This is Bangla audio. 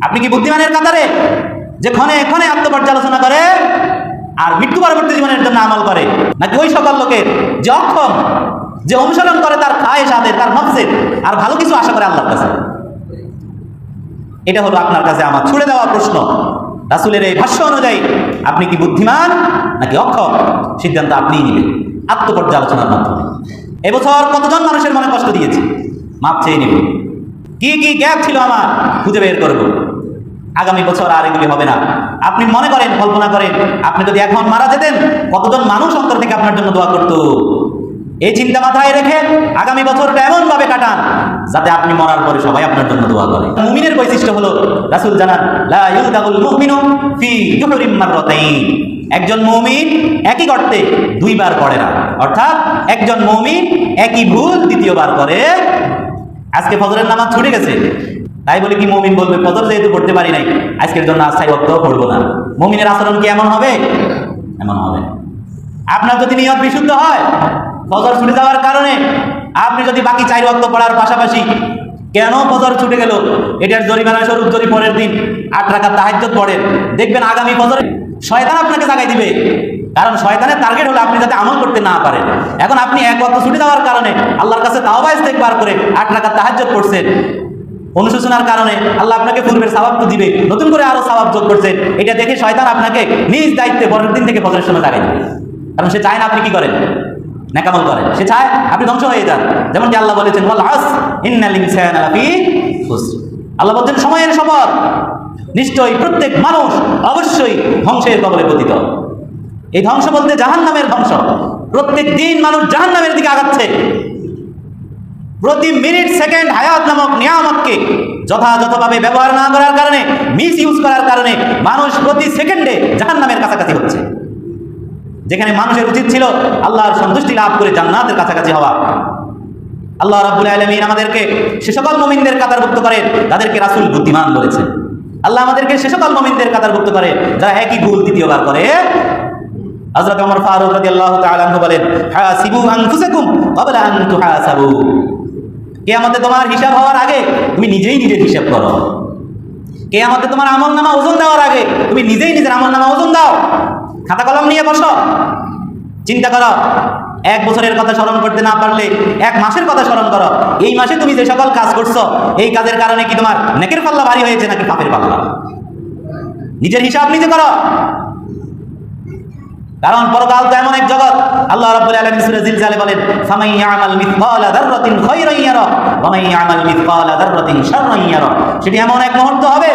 আপনি কি বুদ্ধিমানের কাতারে, যে ক্ষণে ক্ষণে আত্মপর্যালোচনা করে আর মৃত্যু পরবর্তী জীবনের জন্য আমল করে, নাকি ওই সকল লোকের যে অক্ষম, যে অনুসরণ করে তার খায়েশাতের, তার নফসের, আর ভালো কিছু আশা করে আল্লাহর কাছে? এটা হলো আপনার কাছে আমার ছুড়ে দেওয়া প্রশ্ন। রাসূলের এই ভাষ্য অনুযায়ী আপনি কি বুদ্ধিমান নাকি অক্ষম, সিদ্ধান্ত আপনিই নেবেন আত্মপর্যালোচনার মাধ্যমে। এবছর কতজন মানুষের মনে কষ্ট দিয়েছি, মাপ চেয়ে নেব। কি কি গ্যাপ ছিল আমার খুঁজে বের করব। আগামী বছর আর এগুলি হবে না। আপনি মনে করেন, কল্পনা করেন, আপনি যদি এখন মারা যেতেন, কতজন মানুষ অন্তর থেকে আপনার জন্য দোয়া করত। এই চিন্তা মাথায় রেখে আগামী বছরটা এমন ভাবে কাটান যাতে আপনি মরার পরে সবাই আপনার জন্য দোয়া করে। মুমিনের বৈশিষ্ট্য হলো, রাসূল জানান, লা ইউলদাগুল মুমিনু ফি জুহরিম মাররাতাইন। একজন মুমিন একই গর্তে দুইবার পড়ে না, অর্থাৎ একজন মুমিন একই ভুল দ্বিতীয়বার করে। আজকে ফজরের নামাজ ছুটে গেছে, তাই বলে কি মুমিন বলবে ফজর যেহেতু পড়তে পারি নাই আজকের জন্য আস্থায় ওয়াক্তও পড়বো না? মুমিনের আচরণ কি এমন হবে? এমন হবে। আপনার যদি নিয়ত বিশুদ্ধ হয়, ফজর ছুটে যাওয়ার কারণে আপনি যদি বাকি 4 ওয়াক্ত পড়ার পাশাপাশি কেন ফজর ছুটে গেল এটার জরিমানা স্বরূপ যদি পরের দিন 8 রাকাত তাহাজ্জুদ পড়েন, দেখবেন আগামী ফজরে শয়তান আপনাকে জাগাই দিবে। কারণ শয়তানের টার্গেট হলো আপনি যাতে আমল করতে না পারেন। এখন আপনি 1 ওয়াক্ত ছুটে যাওয়ার কারণে আল্লাহর কাছে তাওবা ইস্তেগফার করে 8 রাকাত তাহাজ্জুদ পড়ছেন, অনুশোচনার কারণে আল্লাহ আপনাকে পূর্বের সওয়াব তো দিবে, নতুন করে আরো সওয়াব যোগ করছেন। এটা দেখে শয়তান আপনাকে নিজ দায়িত্বে পরের দিন থেকে ফজরের সময় জাগাই দিবে। কারণ সে চায় না আপনি কি করেন, নেকামল করেন। সে চায় আপনি ধ্বংস হয়ে যান। যেমন কি আল্লাহ বলেছেন, ওয়াল আসর ইন্নাল ইনসানা লাফি খুসর। আল্লাহ বলেন সময়ের শপথ, নিশ্চয়ই প্রত্যেক মানুষ অবশ্যই ধ্বংসের কবলে পতিত। এই ধ্বংস বলতে জাহান্নামের ধ্বংস। প্রত্যেক দিন মানুষ জাহান্নামের দিকে আগাচ্ছে। প্রতি মিনিট সেকেন্ড হায়াত নামক নিয়ামতকে যথাযথভাবে ব্যবহার না করার কারণে, মিস ইউজ করার কারণে মানুষ প্রতি সেকেন্ডে জাহান্নামের কাছাকাছি হচ্ছে। যেখানে মানুষের উচিত ছিল আল্লাহর সন্তুষ্টি লাভ করে জান্নাতের কাছাকাছি হওয়া। আল্লাহ রাব্বুল আলামিন আমাদেরকে সে সকল মুমিনদের কাতারভুক্ত করে যাদেরকে রাসূল বুদ্ধিমান বলেছেন। আল্লাহ আমাদেরকে সে সকল মুমিনদের কাতারভুক্ত করে যারা একই ভুল দ্বিতীয়বার করে। হযরত ওমর ফারুক রাদিয়াল্লাহু তাআলা আনহু বলেন, হাসিবু আনফুসাকুম ক্বাবলা আন তুহাসাবু। কিয়ামতে তোমার হিসাব হওয়ার আগে তুমি নিজেই নিজের হিসাব করো। কিয়ামতে তোমার আমলনামা ওজন দেওয়ার আগে তুমি নিজেই নিজের আমলনামা ওজন দাও। খাতা কলম নিয়ে বসো, চিন্তা করো। 1 বছরের কথা স্মরণ করতে না পারলে 1 মাসের কথা স্মরণ করো। এই মাসে তুমি যে সকল কাজ করছো, এই কাজের কারণে কি তোমার নেকের পাল্লা ভারী হয়েছে নাকি পাপের পাল্লা? নিজের হিসাব নিজে করো। কারণ পরকাল তো এমন এক জগৎ, আল্লাহ রাব্বুল আলামিন সূরা জিলজালে বলেন, ফামান ইয়ামাল মিসকালা যাররাতিন খায়রান ইয়ারা ওয়া মান ইয়ামাল মিসকালা যাররাতিন শাররান ইয়ারা। সেটি এমন এক মুহূর্ত হবে